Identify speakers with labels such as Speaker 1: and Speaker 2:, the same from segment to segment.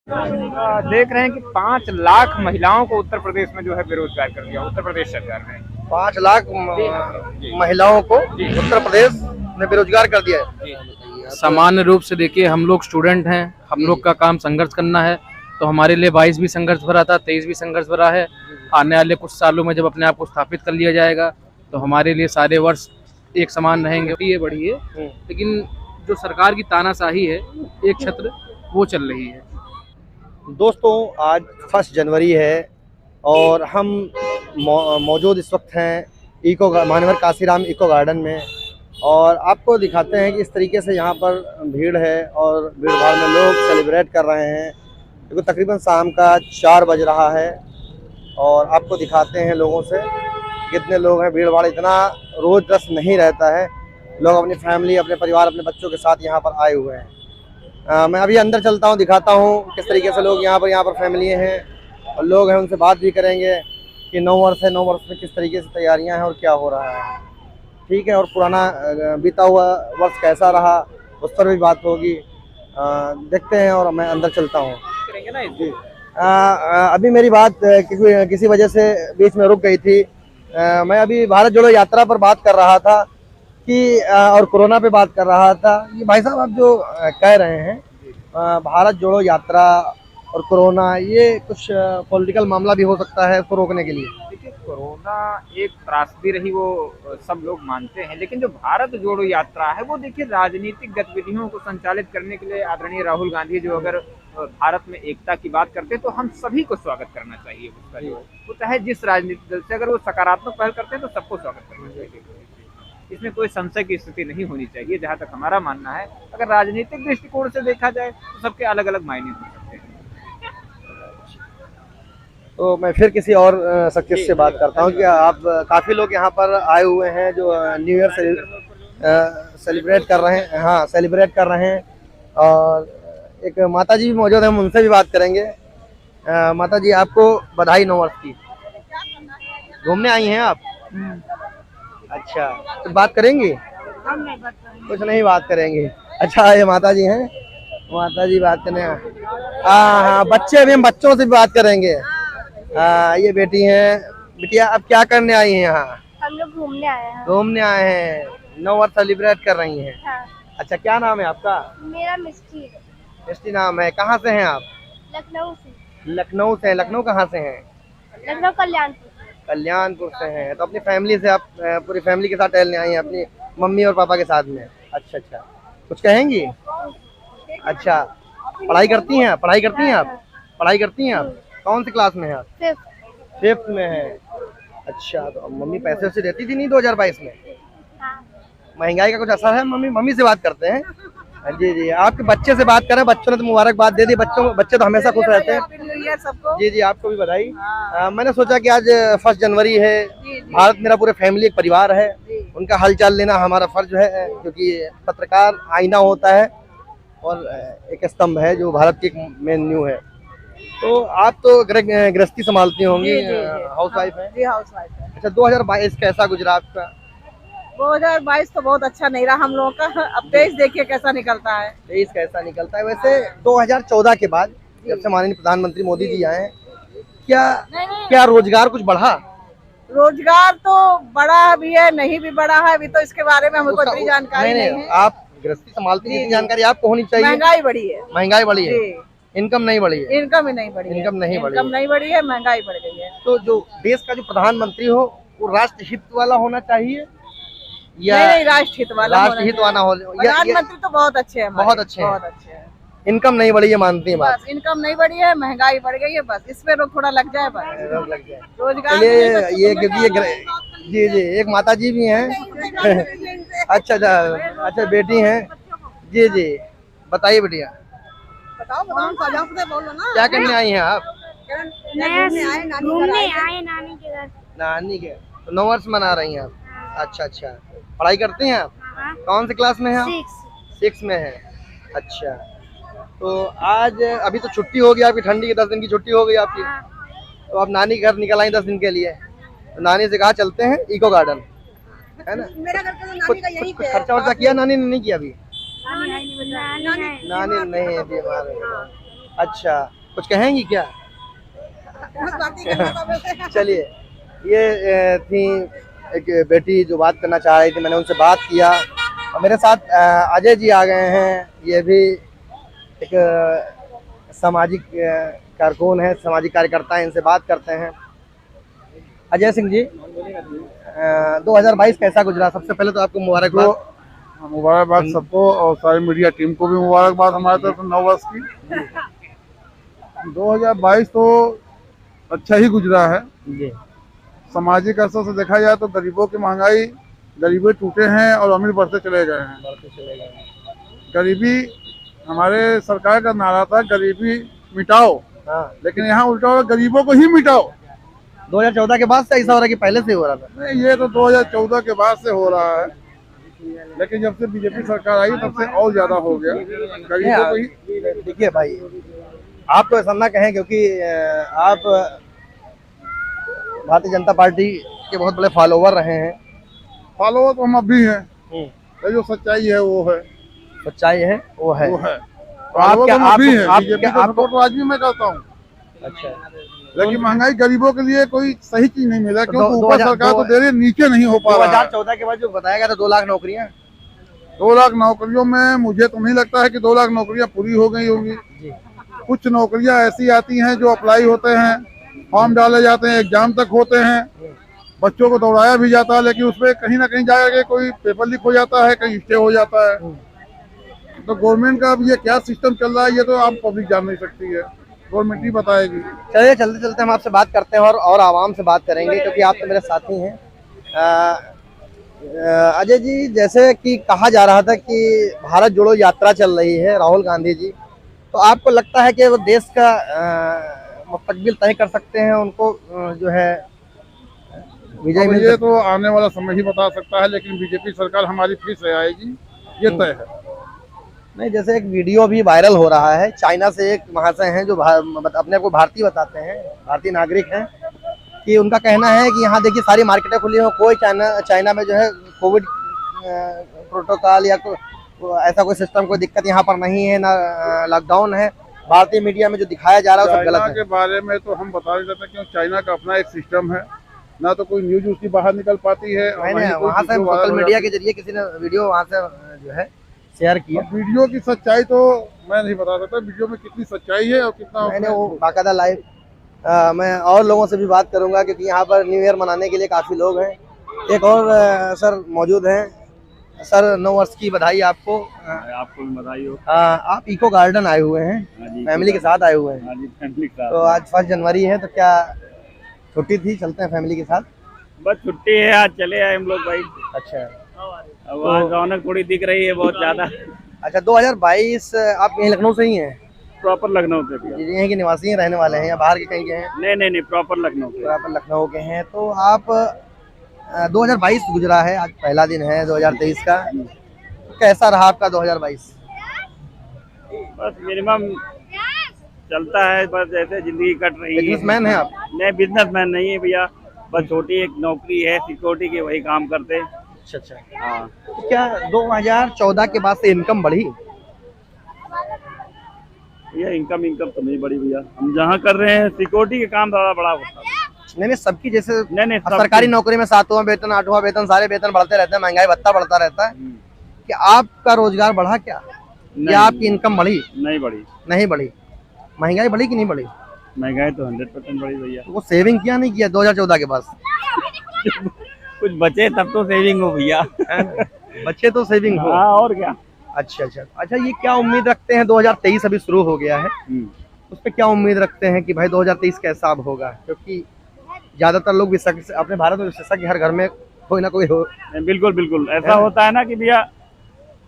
Speaker 1: देख रहे हैं कि 5 लाख महिलाओं को उत्तर प्रदेश में जो है बेरोजगार कर दिया उत्तर प्रदेश सरकार ने।
Speaker 2: 5 लाख महिलाओं को उत्तर प्रदेश ने बेरोजगार कर दिया है।
Speaker 3: सामान्य रूप से देखिए, हम लोग स्टूडेंट हैं, हम लोग का काम संघर्ष करना है। तो हमारे लिए 22 भी संघर्ष भरा था, 23 भी संघर्ष भरा है। आने वाले कुछ सालों में जब अपने आप को स्थापित कर लिया जाएगा तो हमारे लिए सारे वर्ष एक समान रहेंगे। ये बढ़ी है, लेकिन जो सरकार की तानाशाही है एक छत्र वो चल रही है।
Speaker 2: दोस्तों, आज 1 जनवरी है और हम मौजूद इस वक्त हैं मानवर काशीराम इको गार्डन में, और आपको दिखाते हैं कि इस तरीके से यहाँ पर भीड़ है और भीड़ भाड़ में लोग सेलिब्रेट कर रहे हैं। देखो, तकरीबन शाम का 4 बज रहा है और आपको दिखाते हैं लोगों से कितने लोग हैं। भीड़ भाड़ इतना रोज रस नहीं रहता है। लोग अपनी फैमिली, अपने परिवार, अपने बच्चों के साथ यहाँ पर आए हुए हैं। मैं अभी अंदर चलता हूँ, दिखाता हूँ किस तरीके से लोग यहाँ पर फैमिली हैं और लोग हैं, उनसे बात भी करेंगे कि 9 वर्ष है, 9 वर्ष में किस तरीके से तैयारियां हैं और क्या हो रहा है। ठीक है, और पुराना बीता हुआ वर्ष कैसा रहा उस पर भी बात होगी। देखते हैं और मैं अंदर चलता हूँ। अभी मेरी बात किसी वजह से बीच में रुक गई थी। मैं अभी भारत जोड़ो यात्रा पर बात कर रहा था कि और कोरोना पे बात कर रहा था। ये भाई साहब, आप जो कह रहे हैं भारत जोड़ो यात्रा और कोरोना, ये कुछ पॉलिटिकल मामला भी हो सकता है उसको रोकने के लिए।
Speaker 1: देखिए, कोरोना एक त्रासदी रही, वो सब लोग मानते हैं, लेकिन जो भारत जोड़ो यात्रा है वो देखिए राजनीतिक गतिविधियों को संचालित करने के लिए आदरणीय राहुल गांधी जो अगर भारत में एकता की बात करते हैं तो हम सभी को स्वागत करना चाहिए उसका। जो वो चाहे जिस राजनीतिक दल से, अगर वो सकारात्मक पहल करते हैं तो सबको स्वागत करना चाहिए। इसमें कोई संशय की स्थिति नहीं होनी चाहिए, जहाँ तक हमारा मानना है। अगर राजनीतिक दृष्टिकोण से देखा जाए तो सबके अलग अलग मायने हो सकते हैं।
Speaker 2: तो मैं फिर किसी और शख्स से बात करता हूँ कि आप काफ़ी लोग यहाँ पर आए हुए हैं जो न्यू ईयर सेलिब्रेट कर रहे हैं। हाँ, सेलिब्रेट कर रहे हैं। और एक माता जी भी मौजूद हैं, हम उनसे भी बात करेंगे। माता जी, आपको बधाई 9 वर्ष की। घूमने आई हैं आप? अच्छा, तो बात करेंगी? कुछ नहीं बात करेंगे। अच्छा, ये माता जी हैं, माता जी बात करने। हाँ, बच्चे, अभी हम बच्चों से भी बात करेंगे। ये बेटी हैं। बिटिया, अब क्या करने आई हैं यहाँ?
Speaker 4: हम लोग घूमने आए हैं।
Speaker 2: घूमने आए हैं, 9 वर्ष सेलिब्रेट कर रही हैं।
Speaker 4: हाँ।
Speaker 2: अच्छा, क्या नाम है आपका?
Speaker 4: मेरा मिस्टी।
Speaker 2: मिस्टी नाम है। कहाँ से हैं आप?
Speaker 4: लखनऊ से।
Speaker 2: लखनऊ से। लखनऊ कहाँ से हैं?
Speaker 4: लखनऊ कल्याणपुर।
Speaker 2: कल्याणपुर से हैं। तो अपनी फैमिली से आप पूरी फैमिली के साथ टहलने आई हैं, अपनी मम्मी और पापा के साथ में? अच्छा अच्छा, कुछ कहेंगी? अच्छा, पढ़ाई करती हैं? पढ़ाई करती हैं आप? पढ़ाई करती हैं आप? कौन सी क्लास में हैं आप? 5th में है। अच्छा, तो मम्मी पैसे वैसे देती थी नहीं 2022 में?
Speaker 4: हाँ।
Speaker 2: महंगाई का कुछ असर है? मम्मी से बात करते हैं। जी जी, आपके बच्चे से बात करें। बच्चों ने तो मुबारकबाद दे दी। बच्चे तो हमेशा खुश रहते हैं।
Speaker 5: सबको।
Speaker 2: जी जी, आपको भी बधाई। मैंने सोचा कि आज 1 जनवरी है, भारत मेरा पूरे फैमिली एक परिवार है, उनका हालचाल लेना हमारा फर्ज है, क्योंकि पत्रकार आईना होता है और एक स्तंभ है जो भारत की एक मेन न्यू है। तो आप तो गृहस्थी संभालती होंगी, हाउस वाइफ है?
Speaker 5: जी, हाउस वाइफ है।
Speaker 2: अच्छा, 2022 कैसा गुजरा आपका?
Speaker 5: 2022 तो बहुत अच्छा नहीं रहा हम लोगों का। अब 23 देखिए कैसा निकलता है।
Speaker 2: 23 कैसा निकलता है? वैसे 2014 के बाद जब से माननीय प्रधानमंत्री मोदी जी आए हैं, क्या रोजगार कुछ बढ़ा?
Speaker 5: रोजगार तो बढ़ा भी है, नहीं भी बढ़ा है। अभी तो इसके बारे में हमें कोई जानकारी नहीं है।
Speaker 2: आप गृहस्थी संभालती हैं, जानकारी आपको होनी चाहिए।
Speaker 5: महंगाई बढ़ी है।
Speaker 2: महंगाई बढ़ी है, इनकम नहीं बढ़ी है।
Speaker 5: इनकम ही नहीं बढ़ी है।
Speaker 2: इनकम नहीं
Speaker 5: बढ़ी है, महंगाई बढ़ गई है।
Speaker 2: तो जो देश का जो प्रधानमंत्री हो वो राष्ट्र हित वाला होना चाहिए या
Speaker 5: नहीं, राष्ट्र हित वाला
Speaker 2: हो?
Speaker 5: प्रधानमंत्री तो बहुत अच्छे हैं,
Speaker 2: बहुत अच्छे
Speaker 5: हैं।
Speaker 2: इनकम नहीं बढ़ी है, मानती है बात?
Speaker 5: बस इनकम नहीं बढ़ी है, महंगाई बढ़ गई है, बस इस पे रोक थोड़ा लग जाए, बस
Speaker 2: रोक लग जाए।
Speaker 5: रोजगार।
Speaker 2: ये क्योंकि जी जी, एक माता जी भी हैं। अच्छा अच्छा, बेटी हैं। जी जी, बताइए बेटिया,
Speaker 5: बताओ बोलो ना।
Speaker 2: क्या करने आई हैं आप?
Speaker 4: घूमने आए नानी के घर।
Speaker 2: नानी के। तो 9 वर्ष मना रही हैं आप? अच्छा अच्छा, पढ़ाई करती हैं आप? कौन सी क्लास में हैं आप? 6 में है। अच्छा, तो आज अभी तो छुट्टी होगी आपकी, ठंडी की 10 दिन की छुट्टी हो गई आपकी। तो आप नानी के घर निकल आई 10 दिन के लिए। तो नानी से कहा चलते हैं इको गार्डन, है ना?
Speaker 5: मेरा घर तो नानी का यहीं पे है।
Speaker 2: खर्चा वर्चा किया नानी ने? नहीं किया अभी?
Speaker 4: नानी
Speaker 2: नानी नहीं है बीमार है। अच्छा, कुछ कहेंगी क्या?
Speaker 5: बस बातें करना था।
Speaker 2: चलिए, ये थी एक बेटी जो बात करना चाह रही थी, मैंने उनसे बात किया। और मेरे साथ अजय जी आ गए हैं, ये भी एक सामाजिक कारकुन है, सामाजिक कार्यकर्ता हैं, इनसे बात करते हैं। अजय सिंह जी, 2022 कैसा गुजरा? सबसे पहले तो आपको मुबारकबाद।
Speaker 6: मुबारकबाद सबको और सारी मीडिया टीम को भी मुबारकबाद हमारे तरफ से 9 वर्ष की। 2022 तो अच्छा ही गुजरा है।
Speaker 2: जी,
Speaker 6: सामाजिक असर से देखा जाए तो गरीबों की महंगाई, गरीबी टूटे हैं और अमीर बढ़ते चले गए हैं। गरीबी, हमारे सरकार का नारा था गरीबी मिटाओ,
Speaker 2: हाँ।
Speaker 6: लेकिन यहाँ उल्टा हो, गरीबों को ही मिटाओ।
Speaker 2: 2014 के बाद से ऐसा हो रहा है कि पहले से हो रहा था?
Speaker 6: नहीं, ये तो 2014 के बाद से हो रहा है, लेकिन जब से बीजेपी सरकार आई तब से और ज्यादा हो गया गरीबों को ही।
Speaker 2: देखिए भाई, आप तो ऐसा ना कहें, क्योंकि आप भारतीय जनता पार्टी के बहुत बड़े फॉलोवर रहे हैं।
Speaker 6: फॉलोवर तो हम अब भी हैं, ये जो सच्चाई है वो है,
Speaker 2: सच्चाई है वो है।
Speaker 6: तो आप क्या,
Speaker 2: आप
Speaker 6: बीजेपी
Speaker 2: क्या,
Speaker 6: का
Speaker 2: आप
Speaker 6: सपोर्ट तो आज भी मैं करता हूँ,
Speaker 2: अच्छा,
Speaker 6: लेकिन महंगाई गरीबों के लिए कोई सही चीज नहीं मिला,
Speaker 2: तो
Speaker 6: क्योंकि ऊपर सरकार तो दे रही है, नीचे नहीं हो पा रहा है।
Speaker 2: 2014 के बाद जो बताया गया था 2 लाख नौकरियां,
Speaker 6: 2 लाख नौकरियों में मुझे तो नहीं लगता है कि 2 लाख नौकरियां पूरी हो गई होंगी। कुछ नौकरियां ऐसी आती हैं जो अप्लाई होते हैं, फॉर्म डाले जाते हैं, एग्जाम तक होते हैं, बच्चों को दौड़ाया भी जाता है, लेकिन उसमें कहीं ना कहीं जाकर कोई पेपर लीक हो जाता है, कहीं स्टे हो जाता है। तो गवर्नमेंट का अब ये क्या सिस्टम चल रहा है, ये तो आप पब्लिक जान नहीं सकती है, गवर्नमेंट ही बताएगी।
Speaker 2: चलिए चलते चलते हम आपसे बात करते हैं और आवाम से बात करेंगे, क्योंकि आप तो मेरे साथी हैं। अजय जी, जैसे कि कहा जा रहा था कि भारत जोड़ो यात्रा चल रही है राहुल गांधी जी, तो आपको लगता है कि वो देश का मुस्तकबिल तय कर सकते हैं, उनको जो है विजय मिल
Speaker 6: ये तो आने वाला समय ही बता सकता है, लेकिन बीजेपी सरकार हमारी फिर से आएगी, ये तय है।
Speaker 2: नहीं, जैसे एक वीडियो भी वायरल हो रहा है, चाइना से एक महाशय हैं जो अपने आप को भारतीय बताते हैं, भारतीय नागरिक हैं, कि उनका कहना है कि यहाँ देखिए सारी मार्केटें खुली हैं, कोई चाइना में जो है कोविड प्रोटोकॉल या ऐसा कोई सिस्टम, कोई दिक्कत यहाँ पर नहीं है, ना लॉकडाउन है। भारतीय मीडिया में जो दिखाया जा रहा है वो सब गलत है।
Speaker 6: चाइना के बारे में तो हम बता नहीं सकते, क्योंकि चाइना का अपना एक सिस्टम है, ना तो कोई न्यूज उसकी बाहर निकल पाती है।
Speaker 2: वहाँ से सोशल मीडिया के जरिए किसी ने वीडियो वहाँ से जो है शेयर किया।
Speaker 6: वीडियो की सच्चाई तो मैं नहीं बता सकता, वीडियो में कितनी सच्चाई है और कितना
Speaker 2: मैंने वो बाकायदा लाइव मैं और लोगों से भी बात करूंगा, क्योंकि यहाँ पर न्यू ईयर मनाने के लिए काफ़ी लोग हैं। एक और सर मौजूद हैं। सर, 9 वर्ष की बधाई आपको।
Speaker 7: आपको भी बधाई हो।
Speaker 2: आप इको गार्डन आए हुए हैं, फैमिली के साथ आए हुए हैं।
Speaker 7: फैमिली के साथ।
Speaker 2: तो आज 1 जनवरी है, तो क्या छुट्टी थी, चलते हैं फैमिली के साथ?
Speaker 7: बस छुट्टी है, आज चले आए हम लोग भाई।
Speaker 2: अच्छा,
Speaker 7: अब आज रौनक थोड़ी दिख रही है बहुत ज्यादा।
Speaker 2: अच्छा, 2022 आप यहीं लखनऊ से ही हैं?
Speaker 7: प्रॉपर लखनऊ से भी।
Speaker 2: यहीं के निवासी हैं, रहने वाले हैं, या बाहर के कहीं के हैं?
Speaker 7: नहीं, प्रॉपर लखनऊ से।
Speaker 2: प्रॉपर लखनऊ के हैं। तो आप 2022 गुजरा है, आज पहला दिन है 2023 का, कैसा रहा आपका 2022?
Speaker 7: बस मिनिमम चलता है, बस ऐसे जिंदगी कट रही है।
Speaker 2: बिजनेसमैन है आप?
Speaker 7: नहीं, बिजनेसमैन नहीं है भैया, बस छोटी एक नौकरी है सिक्योरिटी की, वही काम करते।
Speaker 2: अच्छा।
Speaker 7: हाँ।
Speaker 2: तो क्या 2014 के बाद से इनकम बढ़ी?
Speaker 7: भैया इनकम तो नहीं बढ़ी भैया, हम जहाँ कर रहे हैं सिक्योरिटी के काम ज़्यादा बड़ा होता है।
Speaker 2: नहीं, सबकी जैसे
Speaker 7: नहीं,
Speaker 2: सरकारी नौकरी में 7वां वेतन, 8वां वेतन, सारे वेतन बढ़ते रहते हैं, महंगाई भत्ता बढ़ता रहता है। कि आपका रोजगार बढ़ा क्या, या आपकी इनकम बढ़ी?
Speaker 7: नहीं बढ़ी।
Speaker 2: नहीं बढ़ी। महंगाई बढ़ी कि नहीं बढ़ी?
Speaker 7: महंगाई तो 100% बढ़ी भैया।
Speaker 2: वो सेविंग किया नहीं किया 2014 के बाद?
Speaker 7: कुछ बचे तब तो सेविंग हो भैया।
Speaker 2: बच्चे तो सेविंग हो।
Speaker 7: हाँ, और क्या।
Speaker 2: अच्छा, ये क्या उम्मीद रखते हैं, 2023 अभी शुरू हो गया है, उस पर क्या उम्मीद रखते हैं कि भाई 2023 कैसा अब होगा? क्योंकि ज्यादातर लोग विशेषज्ञ, अपने भारत में विशेषज्ञ हर घर में कोई ना कोई हो।
Speaker 7: बिल्कुल ऐसा होता है ना कि भैया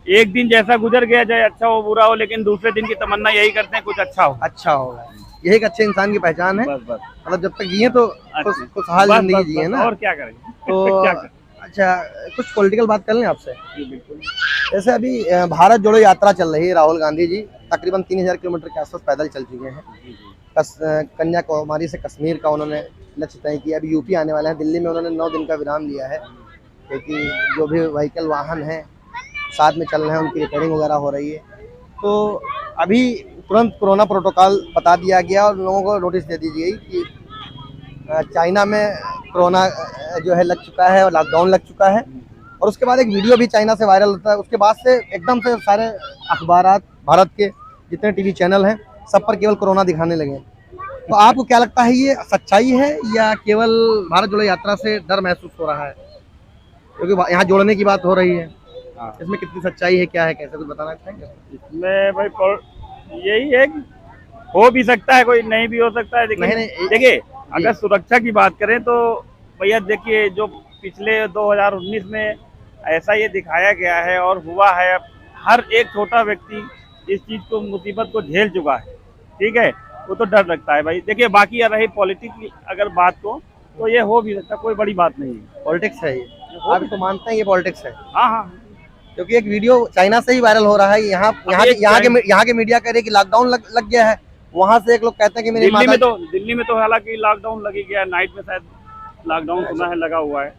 Speaker 7: एक दिन जैसा गुजर गया, चाहे अच्छा हो बुरा हो, लेकिन दूसरे दिन की तमन्ना यही करते हैं कुछ अच्छा हो।
Speaker 2: अच्छा होगा, यही एक अच्छे इंसान की पहचान है।
Speaker 7: बस
Speaker 2: मतलब जब तक जिए तो खुशहाल जिंदगी जिए ना,
Speaker 7: और क्या करें।
Speaker 2: तो अच्छा, कुछ पॉलिटिकल बात कर लें आपसे। जैसे अभी भारत जोड़ो यात्रा चल रही है, राहुल गांधी जी तकरीबन 3000 किलोमीटर के आसपास पैदल चल चुके हैं। कन्याकुमारी से कश्मीर का उन्होंने लक्ष्य तय किया। अभी यूपी आने वाले हैं। दिल्ली में उन्होंने 9 दिन का विराम लिया है, क्योंकि जो भी व्हीकल वाहन हैं साथ में चल रहे हैं, उनकी रिपेयरिंग वगैरह हो रही है। तो अभी तुरंत कोरोना प्रोटोकॉल बता दिया गया और लोगों को नोटिस दे दी गई कि चाइना में कोरोना जो है लग चुका है और लॉकडाउन लग चुका है। और उसके बाद एक वीडियो भी चाइना से वायरल होता है। उसके बाद से एकदम से सारे अखबारात, भारत के जितने टीवी चैनल हैं, सब पर केवल कोरोना दिखाने लगे। तो आपको क्या लगता है, ये सच्चाई है या केवल भारत जोड़ो यात्रा से डर महसूस हो रहा है? क्योंकि यहाँ जोड़ने की बात हो रही है, इसमें कितनी सच्चाई है, क्या है, कैसे कुछ बताना चाहेंगे?
Speaker 7: इसमें भाई यही है कि हो भी सकता है, कोई नहीं भी हो सकता है।
Speaker 2: नहीं,
Speaker 7: देखिए, अगर सुरक्षा की बात करें तो भैया देखिए, जो पिछले 2019 में ऐसा ये दिखाया गया है और हुआ है, हर एक छोटा व्यक्ति इस चीज को, मुसीबत को झेल चुका है। ठीक है, वो तो डर लगता है भाई। देखिए, बाकी रही पॉलिटिक्स की अगर बात को, तो ये हो भी सकता है, कोई बड़ी बात नहीं है।
Speaker 2: पॉलिटिक्स है ये, आप तो मानते हैं ये पॉलिटिक्स है?
Speaker 7: हाँ हाँ,
Speaker 2: क्योंकि एक वीडियो चाइना से ही वायरल हो रहा है। यहाँ के मीडिया कह रहे कि लॉकडाउन लग गया है, वहाँ से एक लोग कहते हैं कि मेरी
Speaker 7: दिल्ली में तो हालांकि लॉकडाउन लगी गया है, नाइट में शायद लॉकडाउन सुना है लगा हुआ है।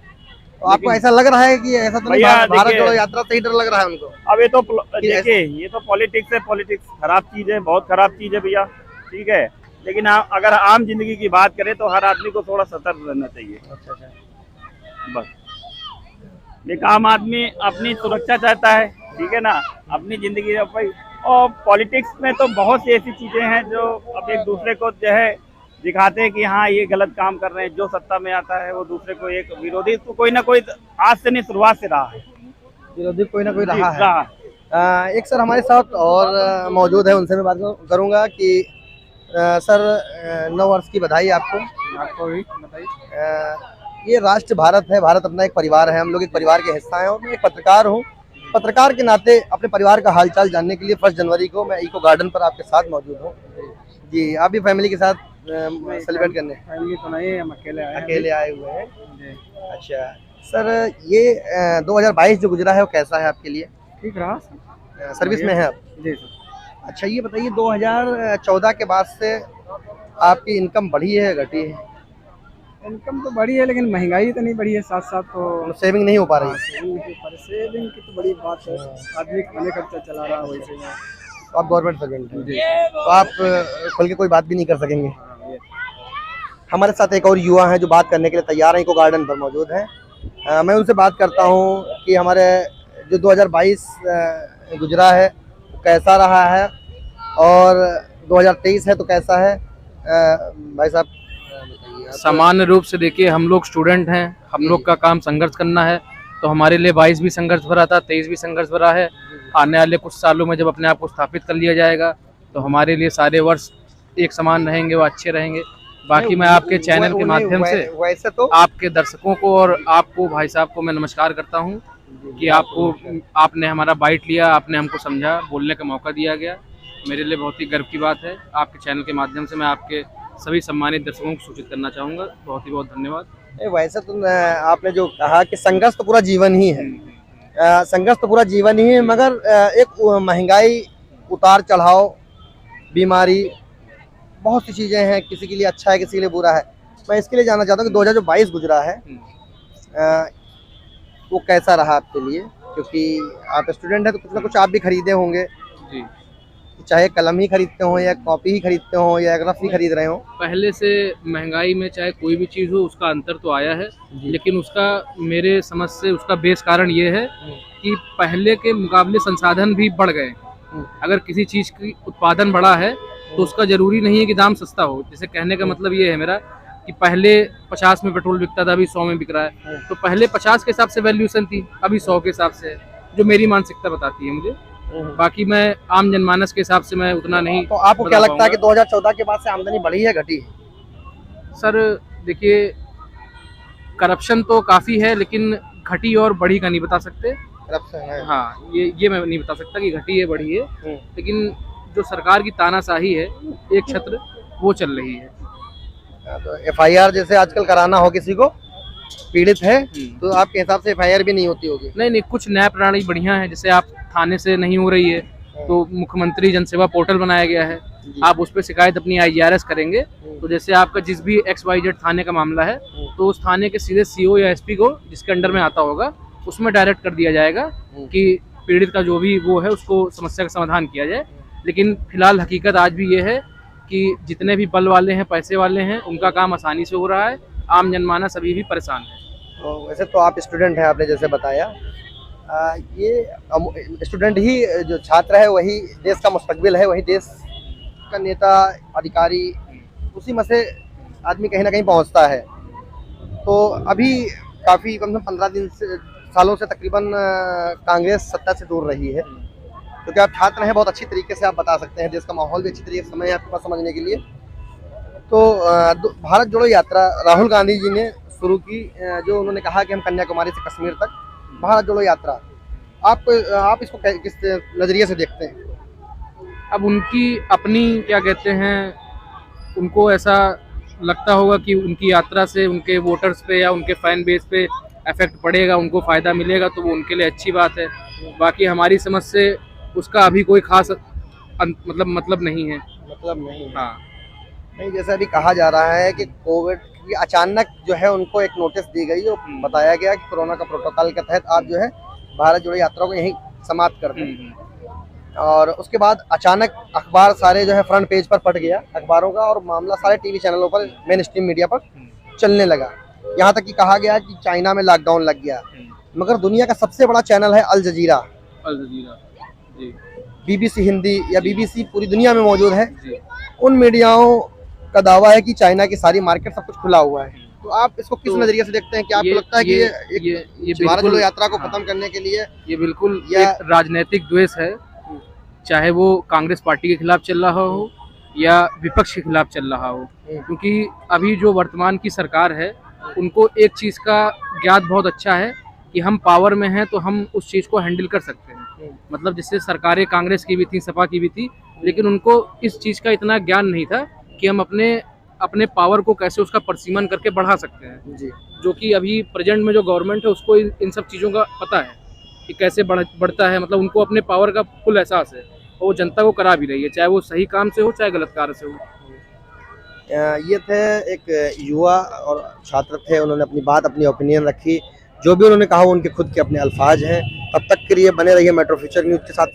Speaker 2: तो आपको ऐसा लग रहा है कि ऐसा तो नहीं, भारत जोड़ो यात्रा से ही डर लग रहा है उनको?
Speaker 7: अब ये तो देखिए, ये तो पॉलिटिक्स है, पॉलिटिक्स खराब चीज है, बहुत खराब चीज है भैया। ठीक है, लेकिन अगर आम जिंदगी की बात करें तो हर आदमी को थोड़ा सतर्क रहना चाहिए। बस, एक आम आदमी अपनी सुरक्षा चाहता है, ठीक है ना, अपनी जिंदगी भाई। और पॉलिटिक्स में तो बहुत सी ऐसी चीजें हैं जो अब एक दूसरे को जो है दिखाते हैं कि हाँ ये गलत काम कर रहे हैं। जो सत्ता में आता है वो दूसरे को, एक विरोधी तो कोई ना कोई आज से नहीं, शुरुआत से रहा है
Speaker 2: विरोधी, कोई ना कोई रहा है। एक सर हमारे साथ और मौजूद है, उनसे मैं बात करूंगा कि सर, 9 वर्ष की बधाई आपको।
Speaker 3: आपको भी बताइए।
Speaker 2: ये राष्ट्र भारत है, भारत अपना एक परिवार है, हम लोग एक परिवार के हिस्सा हैं। और मैं एक पत्रकार हूँ, पत्रकार के नाते अपने परिवार का हालचाल जानने के लिए 1 जनवरी को मैं इको गार्डन पर आपके साथ मौजूद हूँ। जी, आप भी फैमिली के साथ सेलिब्रेट करने?
Speaker 3: फैमिली तो नहीं, हम
Speaker 2: अकेले आए हुए हैं। अच्छा सर, ये 2022 जो गुजरा है वो कैसा है आपके लिए?
Speaker 3: ठीक रहा,
Speaker 2: सर्विस में है आप?
Speaker 3: जी सर।
Speaker 2: अच्छा, ये बताइए 2014 के बाद से आपकी इनकम बढ़ी है, घटी है?
Speaker 3: इनकम तो बढ़ी है, लेकिन महंगाई तो नहीं बढ़ी है, साथ साथ तो
Speaker 2: सेविंग नहीं हो पा रही?
Speaker 3: सेविंग की तो बड़ी बात है, आदमी खाने खर्चा चला रहा है वैसे।
Speaker 2: तो आप गवर्नमेंट सर्वेंट हैं, तो आप खुल के कोई बात भी नहीं कर सकेंगे। हमारे साथ एक और युवा हैं जो बात करने के लिए तैयार हैं, इको गार्डन पर मौजूद हैं। मैं उनसे बात करता हूं कि हमारे जो 2022 गुजरा है वो कैसा रहा है और 2023 है तो कैसा है। भाई साहब बताइए।
Speaker 3: सामान्य रूप से देखिए, हम लोग स्टूडेंट हैं, हम लोग का काम संघर्ष करना है, तो हमारे लिए 22 भी संघर्ष भरा था, 23 भी संघर्ष भरा है। आने वाले कुछ सालों में जब अपने आप को स्थापित कर लिया जाएगा तो हमारे लिए सारे वर्ष एक समान रहेंगे, वो अच्छे रहेंगे। बाकी मैं आपके चैनल के माध्यम से
Speaker 2: वैसे तो
Speaker 3: आपके दर्शकों को और आपको भाई साहब को मैं नमस्कार करता हूं कि आपने हमारा बाइट लिया, आपने हमको समझा, बोलने का मौका दिया गया। मेरे लिए बहुत ही गर्व की बात है। आपके चैनल के माध्यम से मैं आपके सभी सम्मानित दर्शकों को सूचित करना चाहूँगा। बहुत ही बहुत धन्यवाद।
Speaker 2: वैसे तो आपने जो कहा कि संघर्ष तो पूरा जीवन ही है, संघर्ष तो पूरा जीवन ही है, मगर एक महंगाई, उतार चढ़ाव, बीमारी, बहुत सी चीज़ें हैं, किसी के लिए अच्छा है, किसी के लिए बुरा है। मैं इसके लिए जानना चाहता हूँ कि 2022 गुजरा है वो कैसा रहा आपके लिए? क्योंकि आप स्टूडेंट हैं तो कुछ ना कुछ आप भी खरीदे होंगे
Speaker 3: जी,
Speaker 2: चाहे कलम ही खरीदते हो या कॉपी ही खरीदते हो या रफ ही खरीद रहे हो।
Speaker 3: पहले से महंगाई में चाहे कोई भी चीज़ हो उसका अंतर तो आया है, लेकिन उसका मेरे समझ से उसका बेस कारण ये है कि पहले के मुकाबले संसाधन भी बढ़ गए। अगर किसी चीज़ की उत्पादन बढ़ा है तो उसका जरूरी नहीं है कि दाम सस्ता हो। जैसे कहने का मतलब ये है मेरा कि पहले 50 में पेट्रोल बिकता था, अभी 100 में बिक रहा है। तो पहले 50 के हिसाब से वैल्यूएशन थी, अभी 100 के हिसाब से है, जो मेरी मानसिकता बताती है मुझे। बाकी मैं आम जनमानस के हिसाब से मैं उतना नहीं।
Speaker 2: तो आपको क्या लगता है कि 2014 के बाद से आमदनी बढ़ी है, घटी है?
Speaker 3: सर देखिए, करप्शन तो काफ़ी है, लेकिन घटी और बढ़ी का नहीं बता सकते।
Speaker 2: करप्शन है,
Speaker 3: हाँ, ये मैं नहीं बता सकता कि घटी है बढ़ी है, लेकिन जो सरकार की तानाशाही है एक छत्र, वो चल रही है।
Speaker 2: तो FIR जैसे आजकल कराना हो, किसी को पीड़ित है तो आपके हिसाब से FIR भी नहीं होती होगी?
Speaker 3: नहीं, कुछ नया प्रणाली बढ़िया है। जैसे आप थाने से नहीं हो रही है तो मुख्यमंत्री जनसेवा पोर्टल बनाया गया है, आप उस पर शिकायत अपनी IRS करेंगे तो जैसे आपका जिस भी XYZ थाने का मामला है तो उस थाने के सीधे CO या SP को, जिसके अंडर में आता होगा, उसमें डायरेक्ट कर दिया जाएगा कि पीड़ित का जो भी वो है उसको समस्या का समाधान किया जाए। लेकिन फिलहाल हकीकत आज भी ये है कि जितने भी बल वाले हैं, पैसे वाले हैं, उनका काम आसानी से हो रहा है, आम जनमानस अभी भी परेशान है।
Speaker 2: तो वैसे तो आप स्टूडेंट हैं, आपने जैसे बताया, ये स्टूडेंट ही जो छात्र है वही देश का मुस्तकबिल है, वही देश का नेता अधिकारी, उसी में से आदमी कहीं ना कहीं पहुंचता है। तो अभी काफ़ी कम से कम 15 सालों से तकरीबन कांग्रेस सत्ता से दूर रही है। तो क्या आप छात्र हैं, बहुत अच्छी तरीके से आप बता सकते हैं, देश का माहौल भी अच्छी तरीके से समय है आपके पास समझने के लिए। तो भारत जोड़ो यात्रा राहुल गांधी जी ने शुरू की, जो उन्होंने कहा कि हम कन्याकुमारी से कश्मीर तक भारत जोड़ो यात्रा, आप इसको किस नज़रिए से देखते हैं?
Speaker 3: अब उनकी अपनी क्या कहते हैं, उनको ऐसा लगता होगा कि उनकी यात्रा से उनके वोटर्स पे या उनके फैन बेस पे इफेक्ट पड़ेगा, उनको फ़ायदा मिलेगा, तो वो उनके लिए अच्छी बात है। बाकी हमारी समझ से उसका अभी कोई खास मतलब नहीं है।
Speaker 2: मतलब नहीं है।
Speaker 3: हाँ,
Speaker 2: नहीं, जैसे अभी कहा जा रहा है कि कोविड की अचानक जो है उनको एक नोटिस दी गई और बताया गया कि कोरोना का प्रोटोकॉल के तहत आप जो है भारत जोड़ो यात्रा को यहीं समाप्त कर दें। और उसके बाद अचानक अखबार सारे जो है फ्रंट पेज पर पट गया अखबारों का, और मामला सारे टीवी चैनलों पर, मेन स्ट्रीम मीडिया पर चलने लगा। यहाँ तक कि कहा गया कि चाइना में लॉकडाउन लग गया, मगर दुनिया का सबसे बड़ा चैनल है अल जजीरा
Speaker 3: जी,
Speaker 2: BBC हिंदी या BBC पूरी दुनिया में मौजूद है। उन मीडियाओं का दावा है कि चाइना की सारी मार्केट सब कुछ खुला हुआ है। तो आप इसको किस नजरिए से देखते हैं? क्या आपको लगता है कि ये भारत जोड़ो यात्रा को खत्म करने के लिए
Speaker 3: ये बिल्कुल एक राजनीतिक द्वेष है, चाहे वो कांग्रेस पार्टी के खिलाफ चल रहा हो या विपक्ष के खिलाफ चल रहा हो? क्योंकि अभी जो वर्तमान की सरकार है, उनको एक चीज़ का ज्ञात बहुत अच्छा है कि हम पावर में हैं तो हम उस चीज़ को हैंडल कर सकते हैं। मतलब जिससे सरकारें कांग्रेस की भी थी, सपा की भी थी, लेकिन उनको इस चीज़ का इतना ज्ञान नहीं था कि हम अपने पावर को कैसे उसका परसीमन करके बढ़ा सकते हैं
Speaker 2: जी।
Speaker 3: जो कि अभी प्रेजेंट में जो गवर्नमेंट है उसको इन सब चीज़ों का पता है कि कैसे बढ़ता है। मतलब उनको अपने पावर का फुल एहसास है और वो जनता को करा भी रही है, चाहे वो सही काम से हो चाहे गलत कार्य से हो।
Speaker 2: ये थे एक युवा और छात्र थे, उन्होंने अपनी बात, अपनी ओपिनियन रखी। जो भी उन्होंने कहा वो उनके खुद के अपने अल्फाज हैं। तब तक के लिए बने रहिए मेट्रो फ्यूचर न्यूज़ के साथ।